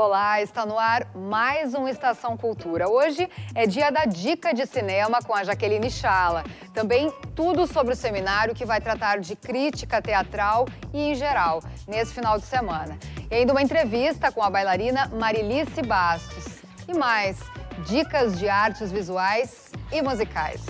Olá, está no ar mais um Estação Cultura. Hoje é dia da dica de cinema com a Jaqueline Chala. Também tudo sobre o seminário que vai tratar de crítica teatral e em geral, nesse final de semana. E ainda uma entrevista com a bailarina Marilice Bastos. E mais, dicas de artes visuais e musicais.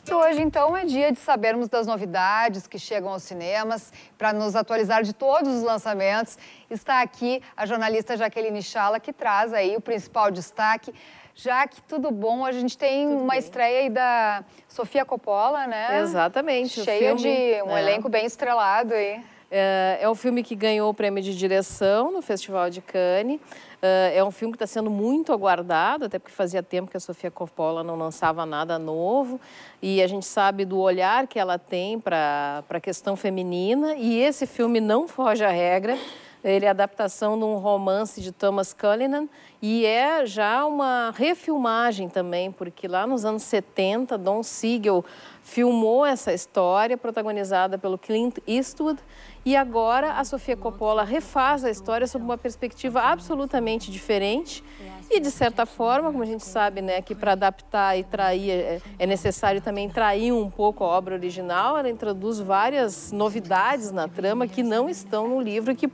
E hoje, então, é dia de sabermos das novidades que chegam aos cinemas. Para nos atualizar de todos os lançamentos, está aqui a jornalista Jaqueline Chala, que traz aí o principal destaque. Jaque, tudo bom? A gente tem uma estreia aí da Sofia Coppola, né? Exatamente. Cheia de um elenco bem estrelado aí. É um filme que ganhou o prêmio de direção no Festival de Cannes. É um filme que está sendo muito aguardado, até porque fazia tempo que a Sofia Coppola não lançava nada novo. E a gente sabe do olhar que ela tem para a questão feminina. E esse filme não foge à regra. Ele é a adaptação de um romance de Thomas Cullinan e é já uma refilmagem também, porque lá nos anos 70, Don Siegel filmou essa história, protagonizada pelo Clint Eastwood, e agora a Sofia Coppola refaz a história sob uma perspectiva absolutamente diferente. E, de certa forma, como a gente sabe, né, que para adaptar e trair é necessário também trair um pouco a obra original, ela introduz várias novidades na trama que não estão no livro e que,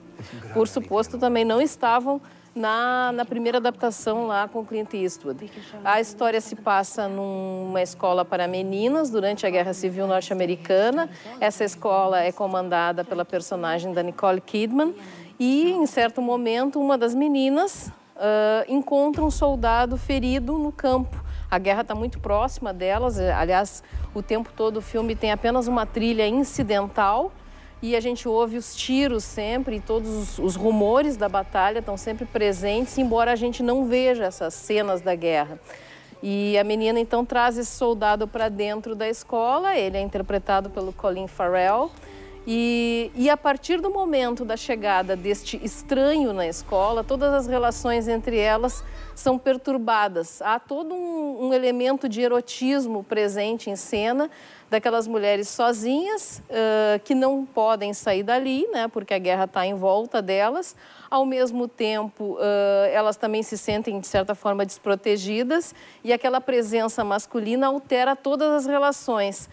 por suposto, também não estavam na primeira adaptação lá com Clint Eastwood. A história se passa numa escola para meninas durante a Guerra Civil Norte-Americana. Essa escola é comandada pela personagem da Nicole Kidman e, em certo momento, uma das meninas encontra um soldado ferido no campo. A guerra está muito próxima delas, aliás, o tempo todo o filme tem apenas uma trilha incidental e a gente ouve os tiros sempre e todos os rumores da batalha estão sempre presentes, embora a gente não veja essas cenas da guerra. E a menina então traz esse soldado para dentro da escola, ele é interpretado pelo Colin Farrell. E a partir do momento da chegada deste estranho na escola, todas as relações entre elas são perturbadas. Há todo um elemento de erotismo presente em cena, daquelas mulheres sozinhas, que não podem sair dali, né, porque a guerra está em volta delas. Ao mesmo tempo, elas também se sentem, de certa forma, desprotegidas e aquela presença masculina altera todas as relações.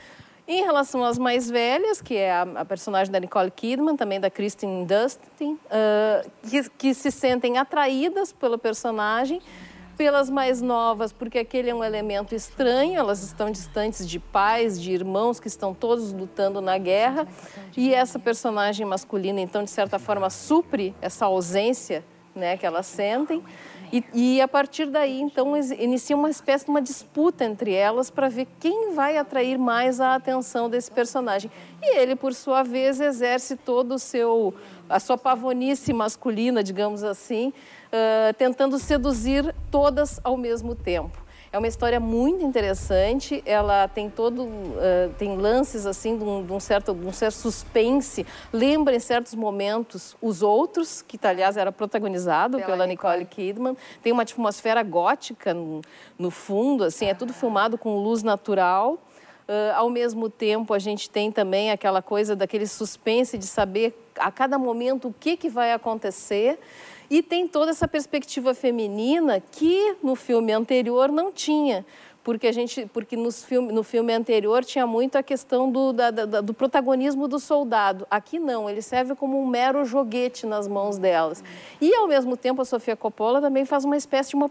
Em relação às mais velhas, que é a personagem da Nicole Kidman, também da Kristen Dunst, que se sentem atraídas pelo personagem, pelas mais novas, porque aquele é um elemento estranho, elas estão distantes de pais, de irmãos que estão todos lutando na guerra, e essa personagem masculina, então, de certa forma, supre essa ausência, né, que elas sentem. E a partir daí, então, inicia uma espécie de uma disputa entre elas para ver quem vai atrair mais a atenção desse personagem. E ele, por sua vez, exerce todo a sua pavonice masculina, digamos assim, tentando seduzir todas ao mesmo tempo. É uma história muito interessante, ela tem tem lances assim de um certo suspense, lembra em certos momentos Os Outros, que aliás era protagonizado pela Nicole Kidman, tem uma atmosfera gótica no fundo, assim, é tudo filmado com luz natural. Ao mesmo tempo a gente tem também aquela coisa daquele suspense de saber a cada momento o que vai acontecer. E tem toda essa perspectiva feminina que no filme anterior não tinha, porque no filme anterior tinha muito a questão do protagonismo do soldado. Aqui não, ele serve como um mero joguete nas mãos delas. E ao mesmo tempo a Sofia Coppola também faz uma espécie de uma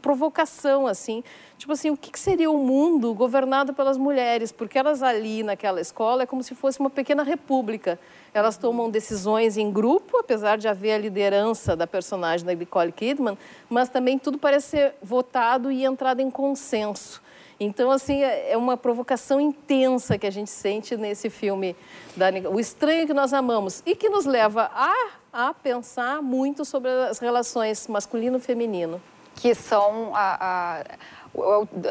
provocação, assim, tipo assim, o que seria o mundo governado pelas mulheres? Porque elas ali naquela escola é como se fosse uma pequena república. Elas tomam decisões em grupo, apesar de haver a liderança da personagem da Nicole Kidman, mas também tudo parece ser votado e entrado em consenso. Então, assim, é uma provocação intensa que a gente sente nesse filme, O Estranho que Nós Amamos, e que nos leva a pensar muito sobre as relações masculino e feminino. Que são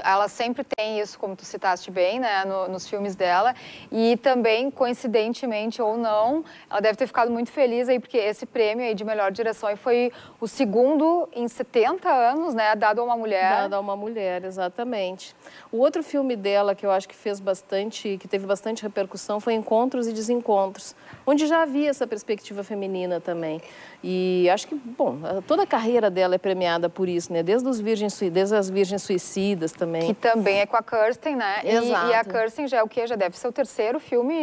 ela sempre tem isso, como tu citaste bem, né, nos filmes dela. E também, coincidentemente ou não, ela deve ter ficado muito feliz aí, porque esse prêmio aí de melhor direção aí foi o segundo em 70 anos, né, dado a uma mulher. Dado a uma mulher, exatamente. O outro filme dela que eu acho que fez bastante, que teve bastante repercussão, foi Encontros e Desencontros, onde já havia essa perspectiva feminina também. E acho que, bom, toda a carreira dela é premiada por isso, né? Desde as Virgens Suicidas também. Que também é com a Kirsten, né? Exato. E a Kirsten já é o quê? Já deve ser o terceiro filme...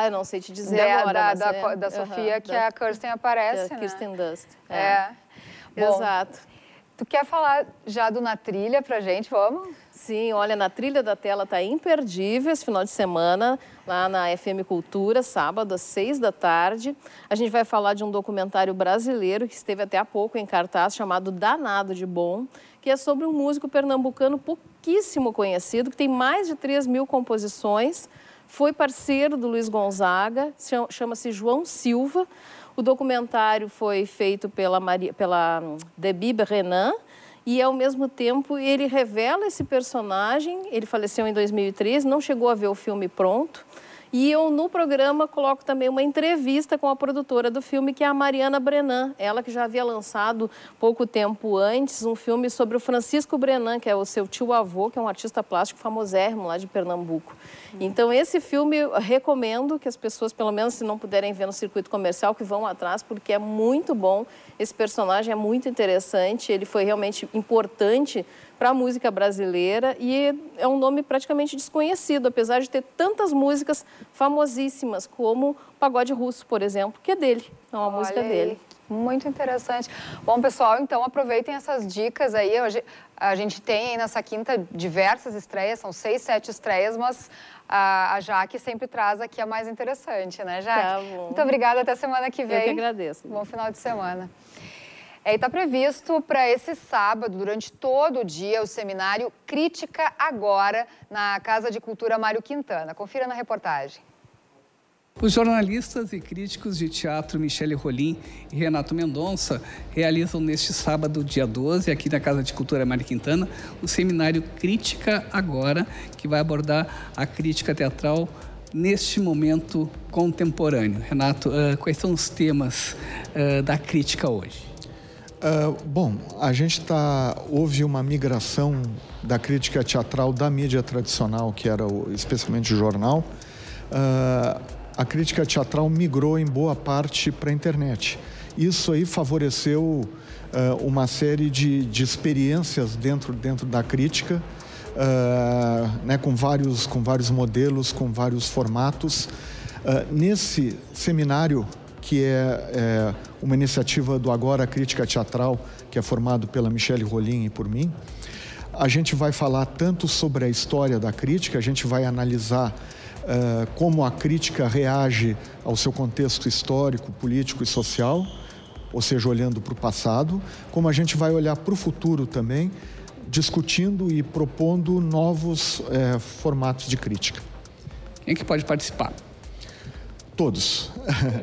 Eu não sei te dizer agora, da Sofia, que a Kirsten aparece, né? Kirsten Dunst. Bom, exato. Tu quer falar já do Na Trilha pra gente, vamos? Sim, olha, Na Trilha da Tela tá imperdível esse final de semana, lá na FM Cultura, sábado, às 6 da tarde. A gente vai falar de um documentário brasileiro que esteve até há pouco em cartaz, chamado Danado de Bom, que é sobre um músico pernambucano pouquíssimo conhecido, que tem mais de 3.000 composições, foi parceiro do Luiz Gonzaga, chama-se João Silva. O documentário foi feito pela Debbie Renan e, ao mesmo tempo, ele revela esse personagem. Ele faleceu em 2013, não chegou a ver o filme pronto. E eu, no programa, coloco também uma entrevista com a produtora do filme, que é a Mariana Brenan. Ela que já havia lançado, pouco tempo antes, um filme sobre o Francisco Brenan, que é o seu tio-avô, que é um artista plástico famosérrimo lá de Pernambuco. Então, esse filme eu recomendo que as pessoas, pelo menos se não puderem ver no circuito comercial, que vão atrás, porque é muito bom. Esse personagem é muito interessante, ele foi realmente importante para a música brasileira e é um nome praticamente desconhecido, apesar de ter tantas músicas famosíssimas, como o Pagode Russo, por exemplo, que é dele, é uma música dele. Muito interessante. Bom, pessoal, então aproveitem essas dicas aí. Hoje a gente tem aí nessa quinta diversas estreias, são 6, 7 estreias, mas a Jaque sempre traz aqui a mais interessante, né, Jaque? Tá bom. Muito obrigada, até semana que vem. Eu que agradeço. Bom final de semana. E está previsto para esse sábado, durante todo o dia, o seminário Crítica Agora, na Casa de Cultura Mário Quintana. Confira na reportagem. Os jornalistas e críticos de teatro Michele Rolim e Renato Mendonça realizam neste sábado, dia 12, aqui na Casa de Cultura Mário Quintana, o seminário Crítica Agora, que vai abordar a crítica teatral neste momento contemporâneo. Renato, quais são os temas da crítica hoje? Bom, a gente houve uma migração da crítica teatral da mídia tradicional, que era especialmente o jornal. A crítica teatral migrou em boa parte para a internet. Isso aí favoreceu uma série de experiências dentro da crítica, né, com vários modelos, com vários formatos. Nesse seminário, que é uma iniciativa do Agora Crítica Teatral, que é formado pela Michele Rolim e por mim, a gente vai falar tanto sobre a história da crítica, a gente vai analisar como a crítica reage ao seu contexto histórico, político e social, ou seja, olhando para o passado, como a gente vai olhar para o futuro também, discutindo e propondo novos formatos de crítica. Quem é que pode participar? Todos,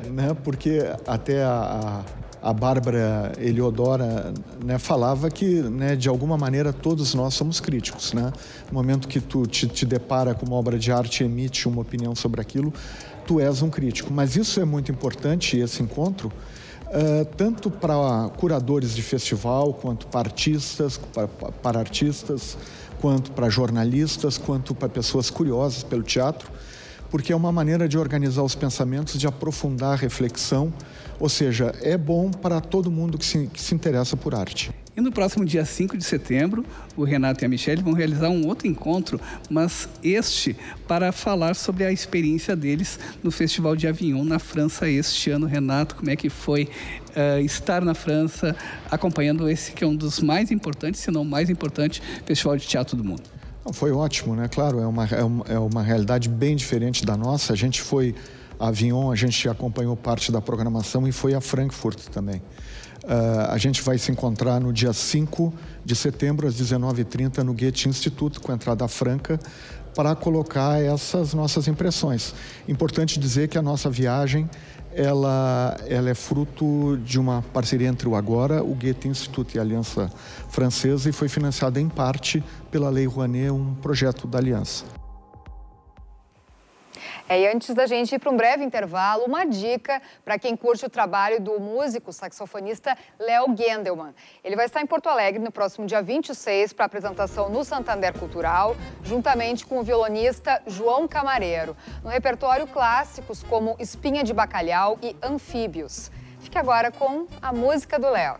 né? Porque até a Bárbara Eliodora, né, falava que, né, de alguma maneira todos nós somos críticos, né? No momento que tu te depara com uma obra de arte e emite uma opinião sobre aquilo, tu és um crítico. Mas isso é muito importante, esse encontro, tanto para curadores de festival, quanto para artistas, quanto para jornalistas, quanto para pessoas curiosas pelo teatro, porque é uma maneira de organizar os pensamentos, de aprofundar a reflexão, ou seja, é bom para todo mundo que se interessa por arte. E no próximo dia 5 de setembro, o Renato e a Michele vão realizar um outro encontro, mas este para falar sobre a experiência deles no Festival de Avignon, na França, este ano. Renato, como é que foi estar na França, acompanhando esse que é um dos mais importantes, se não o mais importante, festival de teatro do mundo? Foi ótimo, né? Claro, é uma realidade bem diferente da nossa. A gente foi a Avignon, a gente acompanhou parte da programação e foi a Frankfurt também. A gente vai se encontrar no dia 5 de setembro, às 19h30, no Goethe Institut, com entrada franca, para colocar essas nossas impressões. Importante dizer que a nossa viagem ela é fruto de uma parceria entre o Agora, o Goethe Institut e a Aliança Francesa, e foi financiada em parte pela Lei Rouanet, um projeto da Aliança. E antes da gente ir para um breve intervalo, uma dica para quem curte o trabalho do músico saxofonista Léo Gendelman. Ele vai estar em Porto Alegre no próximo dia 26 para apresentação no Santander Cultural, juntamente com o violonista João Camareiro, no repertório clássicos como Espinha de Bacalhau e Anfíbios. Fique agora com a música do Léo.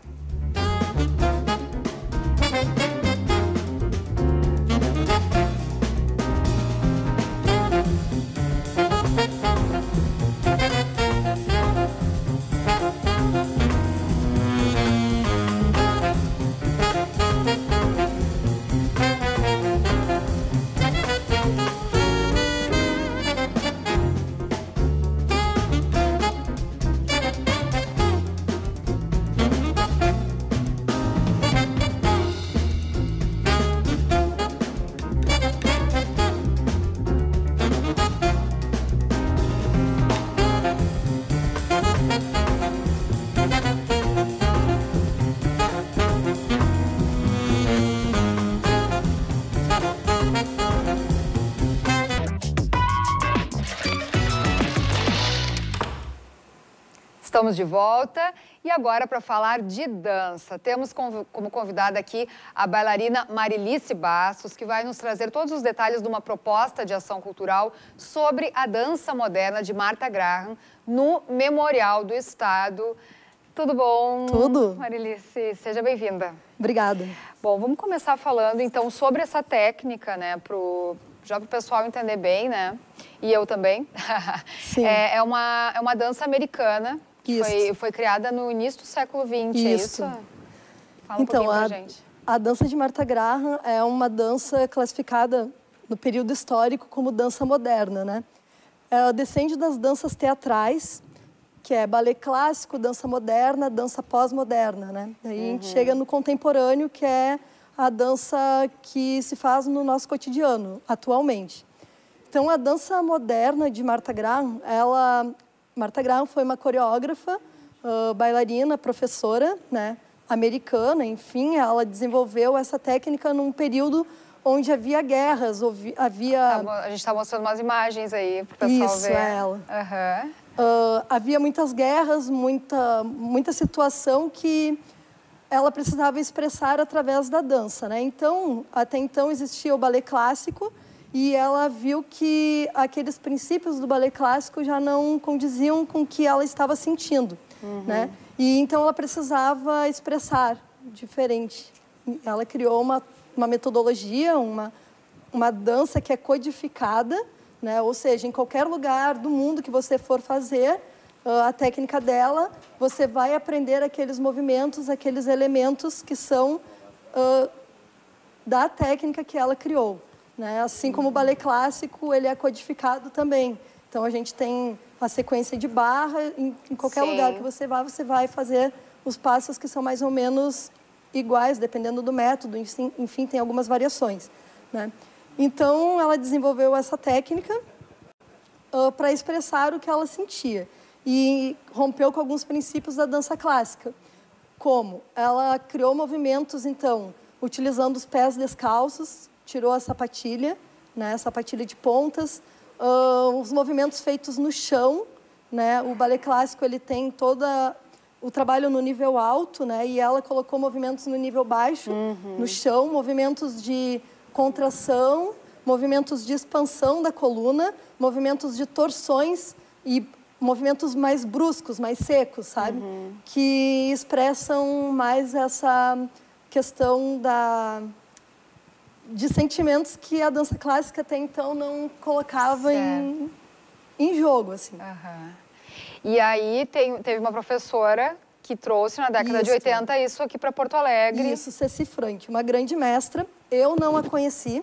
Estamos de volta e agora para falar de dança. Temos como convidada aqui a bailarina Marilice Bastos, que vai nos trazer todos os detalhes de uma proposta de ação cultural sobre a dança moderna de Martha Graham no Memorial do Estado. Tudo bom? Tudo. Marilice, seja bem-vinda. Obrigada. Bom, vamos começar falando então sobre essa técnica, né, já para o pessoal entender bem, né? E eu também. Sim. É uma dança americana. Foi criada no início do século XX, é isso? Fala um pouquinho pra gente. A dança de Martha Graham é uma dança classificada no período histórico como dança moderna, né? Ela descende das danças teatrais, que é balé clássico, dança moderna, dança pós-moderna, né? Aí a gente chega no contemporâneo, que é a dança que se faz no nosso cotidiano, atualmente. Então, a dança moderna de Martha Graham, Martha Graham foi uma coreógrafa, bailarina, professora, né, americana, enfim, ela desenvolveu essa técnica num período onde havia guerras, havia... A gente está mostrando umas imagens aí para o pessoal ver. Isso, é ela. Havia muitas guerras, muita situação que ela precisava expressar através da dança, né? Então, até então existia o balé clássico, e ela viu que aqueles princípios do balé clássico já não condiziam com o que ela estava sentindo, né? E então ela precisava expressar diferente. Ela criou uma metodologia, uma dança que é codificada, né? Ou seja, em qualquer lugar do mundo que você for fazer a técnica dela, você vai aprender aqueles movimentos, aqueles elementos que são da técnica que ela criou. Né? Assim como o balé clássico, ele é codificado também. Então, a gente tem a sequência de barra, em qualquer lugar que você vai fazer os passos que são mais ou menos iguais, dependendo do método, enfim, tem algumas variações. Né? Então, ela desenvolveu essa técnica para expressar o que ela sentia. E rompeu com alguns princípios da dança clássica. Como? Ela criou movimentos, então, utilizando os pés descalços, tirou a sapatilha, né, sapatilha de pontas, os movimentos feitos no chão, né, o balé clássico ele tem todo o trabalho no nível alto, né, e ela colocou movimentos no nível baixo, no chão, movimentos de contração, movimentos de expansão da coluna, movimentos de torções e movimentos mais bruscos, mais secos, sabe, que expressam mais essa questão de sentimentos que a dança clássica até então não colocava em jogo, assim. E aí teve uma professora que trouxe na década de 80 isso aqui para Porto Alegre. Isso, Ceci Frank, uma grande mestra. Eu não a conheci,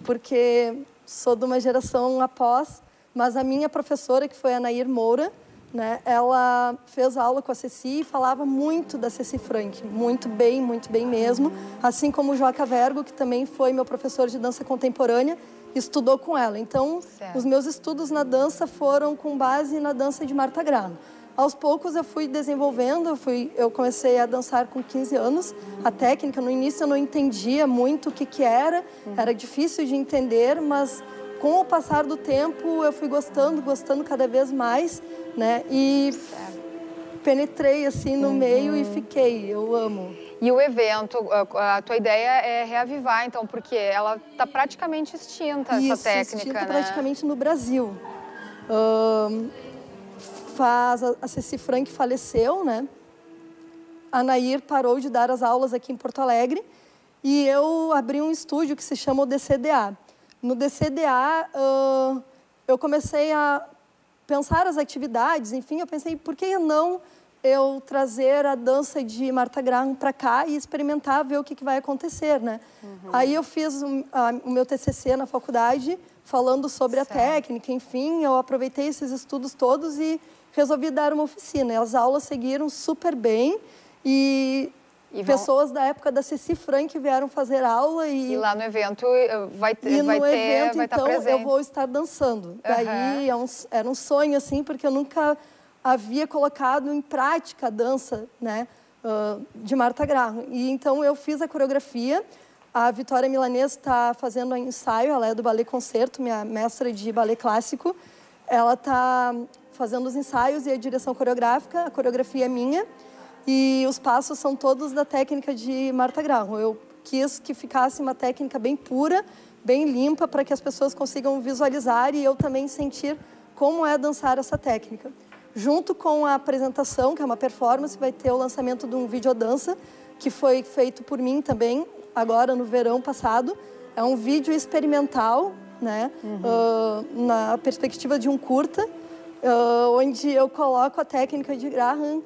porque sou de uma geração após, mas a minha professora, que foi a Nair Moura, né? Ela fez aula com a Ceci e falava muito da Ceci Franck, muito bem mesmo. Assim como o Joca Vergo, que também foi meu professor de dança contemporânea, estudou com ela. Então, os meus estudos na dança foram com base na dança de Martha Graham. Aos poucos eu fui desenvolvendo, eu comecei a dançar com 15 anos. A técnica, no início eu não entendia muito o que era difícil de entender, mas com o passar do tempo eu fui gostando cada vez mais, né? E penetrei assim no meio e fiquei, eu amo. E o evento, a tua ideia é reavivar, então, porque ela está praticamente extinta, essa técnica, extinta, né? praticamente no Brasil. A Ceci Franck faleceu, né? A Nair parou de dar as aulas aqui em Porto Alegre e eu abri um estúdio que se chama o DCDA. No DCDA, eu comecei a pensar as atividades, enfim, eu pensei, por que não eu trazer a dança de Martha Graham para cá e experimentar, ver o que vai acontecer, né? Aí eu fiz o meu TCC na faculdade, falando sobre a técnica, enfim, eu aproveitei esses estudos todos e resolvi dar uma oficina. As aulas seguiram super bem e pessoas da época da Ceci Franck vieram fazer aula. E lá no evento vai estar então, presente. Eu vou estar dançando. Daí era um sonho, assim, porque eu nunca havia colocado em prática a dança, né, de Martha Graham. E então eu fiz a coreografia. A Vitória Milanês está fazendo um ensaio, ela é do Ballet Concerto, minha mestra de ballet clássico. Ela está fazendo os ensaios e a direção coreográfica, a coreografia é minha. E os passos são todos da técnica de Martha Graham. Eu quis que ficasse uma técnica bem pura, bem limpa, para que as pessoas consigam visualizar e eu também sentir como é dançar essa técnica. Junto com a apresentação, que é uma performance, vai ter o lançamento de um videodança, que foi feito por mim também, agora no verão passado. É um vídeo experimental, né? Na perspectiva de um curta, onde eu coloco a técnica de Graham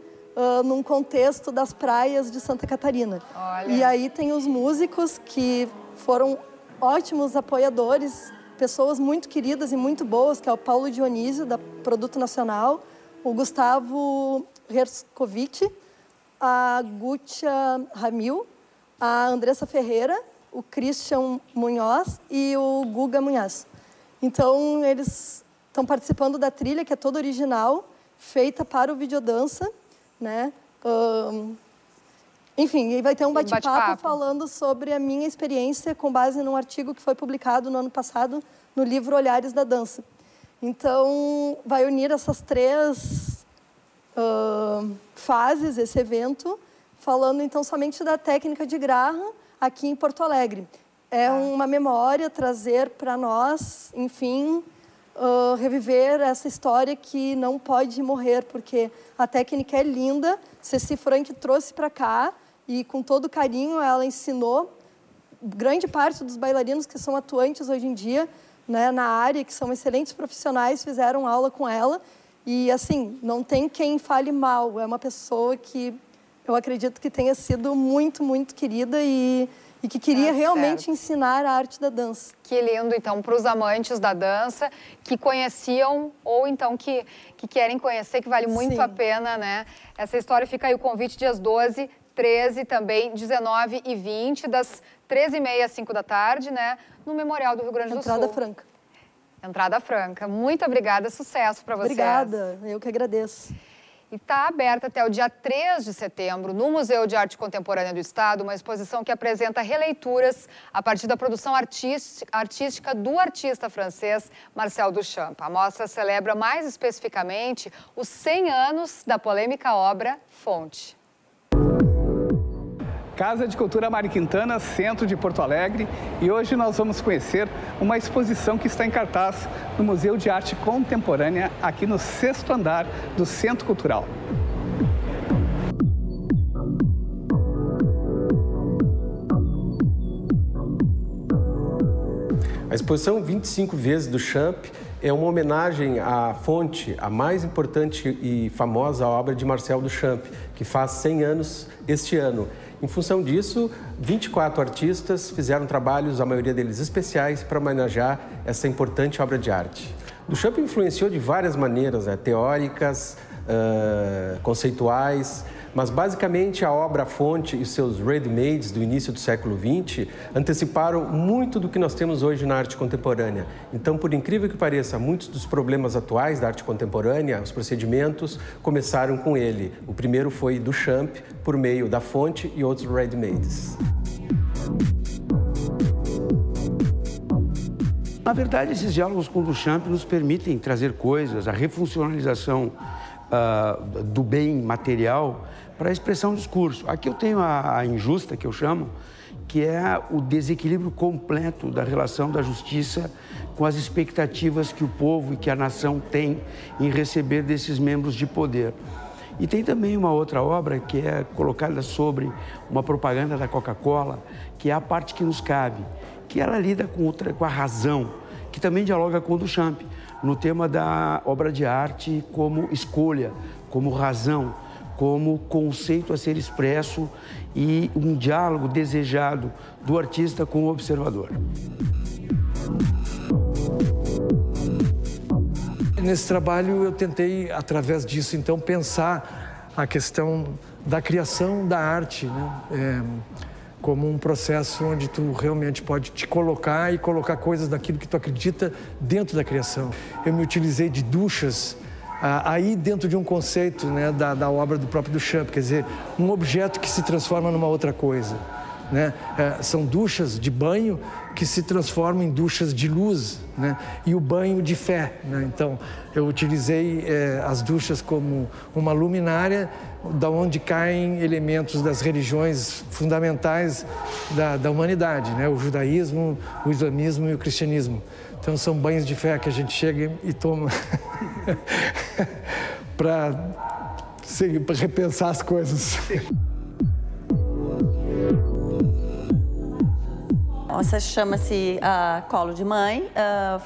num contexto das praias de Santa Catarina. Olha. E aí tem os músicos que foram ótimos apoiadores, pessoas muito queridas e muito boas, que é o Paulo Dionísio, da Produto Nacional, o Gustavo Herskovitch, a Gutia Ramil, a Andressa Ferreira, o Christian Munhoz e o Guga Munhoz. Então, eles estão participando da trilha, que é toda original, feita para o videodança, né? Enfim, e vai ter um bate-papo falando sobre a minha experiência com base num artigo que foi publicado no ano passado no livro Olhares da Dança. Então, vai unir essas três fases, esse evento, falando então somente da técnica de Graham aqui em Porto Alegre. É uma memória trazer para nós, enfim, reviver essa história que não pode morrer, porque a técnica é linda. Ceci Franck trouxe para cá e com todo carinho ela ensinou grande parte dos bailarinos que são atuantes hoje em dia, né, na área, que são excelentes profissionais, fizeram aula com ela. E, assim, não tem quem fale mal. É uma pessoa que eu acredito que tenha sido muito, muito querida e que queria realmente ensinar a arte da dança. Que lindo, então, para os amantes da dança, que conheciam ou então que querem conhecer, que vale muito a pena, né? Essa história, fica aí o convite dias 12, 13, também 19 e 20, das 13h30 às 5 da tarde, né? No Memorial do Rio Grande do Sul. Entrada franca. Entrada franca. Muito obrigada, sucesso para vocês. Obrigada, eu que agradeço. E está aberta até o dia 3 de setembro, no Museu de Arte Contemporânea do Estado, uma exposição que apresenta releituras a partir da produção artística do artista francês Marcel Duchamp. A mostra celebra mais especificamente os 100 anos da polêmica obra Fonte. Casa de Cultura Mário Quintana, centro de Porto Alegre, e hoje nós vamos conhecer uma exposição que está em cartaz no Museu de Arte Contemporânea, aqui no 6º andar do Centro Cultural. A exposição 25 vezes Duchamp é uma homenagem à Fonte, a mais importante e famosa obra de Marcel Duchamp, que faz 100 anos este ano. Em função disso, 24 artistas fizeram trabalhos, a maioria deles especiais, para homenagear essa importante obra de arte. Duchamp influenciou de várias maneiras teóricas, conceituais, mas basicamente a obra-fonte e seus ready-mades do início do século XX anteciparam muito do que nós temos hoje na arte contemporânea. Então, por incrível que pareça, muitos dos problemas atuais da arte contemporânea, os procedimentos, começaram com ele. O primeiro foi Duchamp, por meio da fonte e outros ready-mades. Na verdade, esses diálogos com Duchamp nos permitem trazer coisas, a refuncionalização do bem material para a expressão do discurso. Aqui eu tenho a injusta, que eu chamo, que é o desequilíbrio completo da relação da justiça com as expectativas que o povo e que a nação tem em receber desses membros de poder. E tem também uma outra obra que é colocada sobre uma propaganda da Coca-Cola, que é a parte que nos cabe, que ela lida com a razão, que também dialoga com o Duchamp, no tema da obra de arte como escolha, como razão, como conceito a ser expresso e um diálogo desejado do artista com o observador. Nesse trabalho eu tentei, através disso, então, pensar a questão da criação da arte, né? Como um processo onde tu realmente pode te colocar e colocar coisas daquilo que tu acredita dentro da criação. Eu me utilizei de duchas aí dentro de um conceito, né, da obra do próprio Duchamp, quer dizer, um objeto que se transforma numa outra coisa, né? São duchas de banho que se transformam em duchas de luz, né? E o banho de fé, né? Então, eu utilizei as duchas como uma luminária da onde caem elementos das religiões fundamentais da humanidade, né? O judaísmo, o islamismo e o cristianismo. Então, são banhos de fé que a gente chega e toma para repensar as coisas. Essa chama-se Colo de Mãe.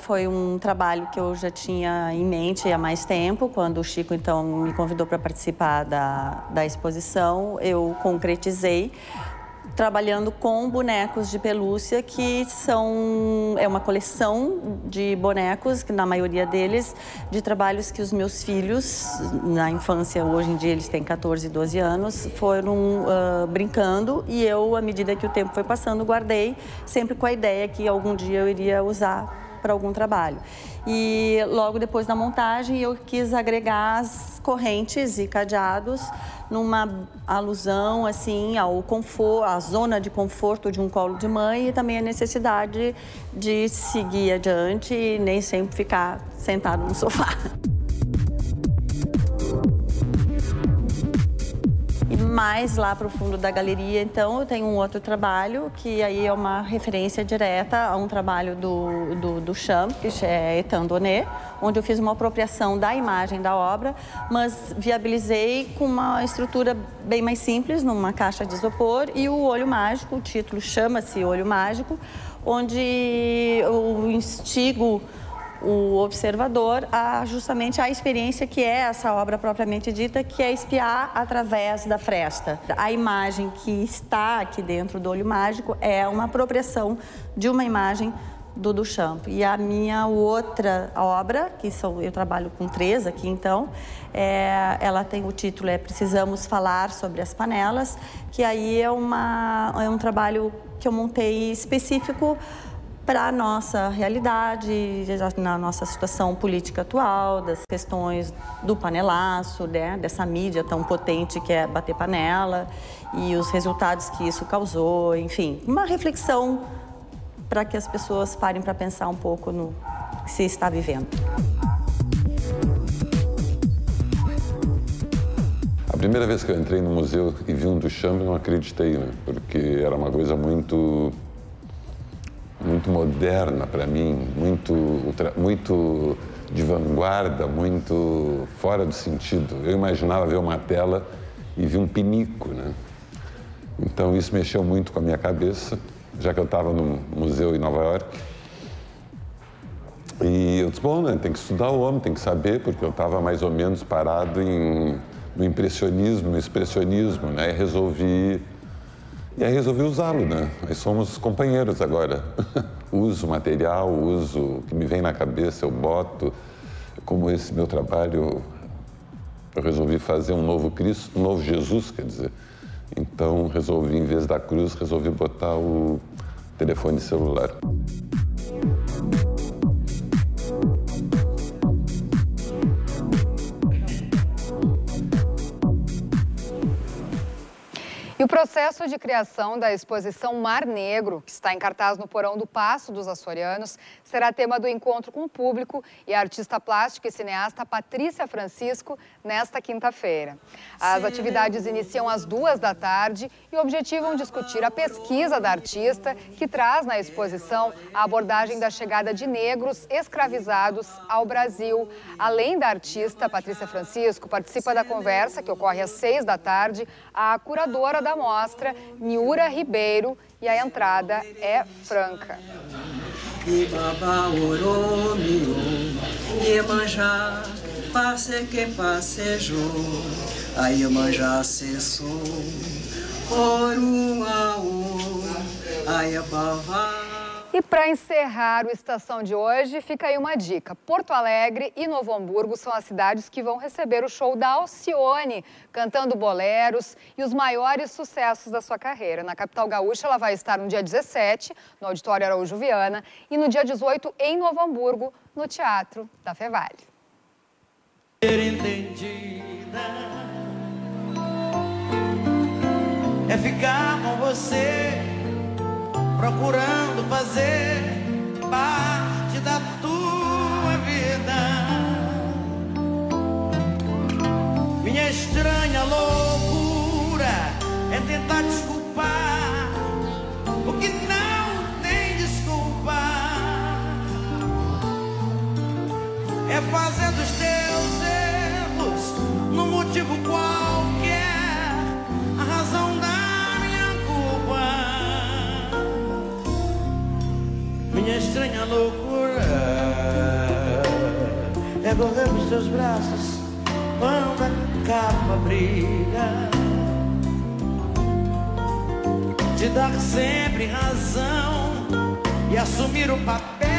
Foi um trabalho que eu já tinha em mente há mais tempo. Quando o Chico, então, me convidou para participar da exposição, eu concretizei trabalhando com bonecos de pelúcia, que é uma coleção de bonecos, que na maioria deles, de trabalhos que os meus filhos, na infância, hoje em dia eles têm 14 e 12 anos, foram brincando, e eu, à medida que o tempo foi passando, guardei, sempre com a ideia que algum dia eu iria usar para algum trabalho. E logo depois da montagem eu quis agregar as correntes e cadeados numa alusão assim ao conforto, à zona de conforto de um colo de mãe, e também a necessidade de seguir adiante e nem sempre ficar sentado no sofá. E mais lá para o fundo da galeria, então, eu tenho um outro trabalho, que aí é uma referência direta a um trabalho do Duchamp, que é Étant Donné, onde eu fiz uma apropriação da imagem da obra, mas viabilizei com uma estrutura bem mais simples, numa caixa de isopor, e o Olho Mágico, o título chama-se Olho Mágico, onde eu instigo o observador justamente a experiência que é essa obra propriamente dita, que é espiar através da fresta. A imagem que está aqui dentro do Olho Mágico é uma apropriação de uma imagem do Duchamp. E a minha outra obra, eu trabalho com 3 aqui então, ela tem o título Precisamos Falar sobre as Panelas, que aí é um trabalho que eu montei específico para a nossa realidade, na nossa situação política atual, das questões do panelaço, né, dessa mídia tão potente que é bater panela e os resultados que isso causou, enfim, uma reflexão para que as pessoas parem para pensar um pouco no que se está vivendo. A primeira vez que eu entrei no museu e vi um Duchamp, eu não acreditei, né? Porque era uma coisa muito moderna para mim, muito de vanguarda, muito fora do sentido. Eu imaginava ver uma tela e vi um pinico, né? Então isso mexeu muito com a minha cabeça, já que eu estava no museu em Nova York. E eu disse, bom, né, tem que estudar o homem, tem que saber, porque eu estava mais ou menos parado no impressionismo, no expressionismo, né? E aí resolvi usá-lo, né? Nós somos companheiros agora. Uso o material, uso o que me vem na cabeça, eu boto. Como esse meu trabalho Eu resolvi fazer um novo Cristo, um novo Jesus, quer dizer. Então, resolvi, em vez da cruz, resolvi botar o telefone celular. E o processo de criação da exposição Mar Negro, que está em cartaz no porão do Paço dos Açorianos, será tema do encontro com o público e a artista plástica e cineasta Patrícia Francisco nesta quinta-feira. As atividades iniciam às 14h e objetivam discutir a pesquisa da artista, que traz na exposição a abordagem da chegada de negros escravizados ao Brasil. Além da artista Patrícia Francisco, participa da conversa, que ocorre às 18h, a curadora da mostra, Niura Ribeiro, e a entrada é franca. E para encerrar o Estação de hoje, fica aí uma dica. Porto Alegre e Novo Hamburgo são as cidades que vão receber o show da Alcione, cantando boleros e os maiores sucessos da sua carreira. Na capital gaúcha, ela vai estar no dia 17, no Auditório Araújo Viana, e no dia 18, em Novo Hamburgo, no Teatro da Fevale. Entendida é ficar com você, procurando fazer parte da tua vida. Minha estranha loucura é tentar desculpar o que não tem desculpa. É fazer dos teus erros num motivo qualquer a razão da minha estranha loucura é correr nos teus braços quando a capa brilha, te dar sempre razão e assumir o papel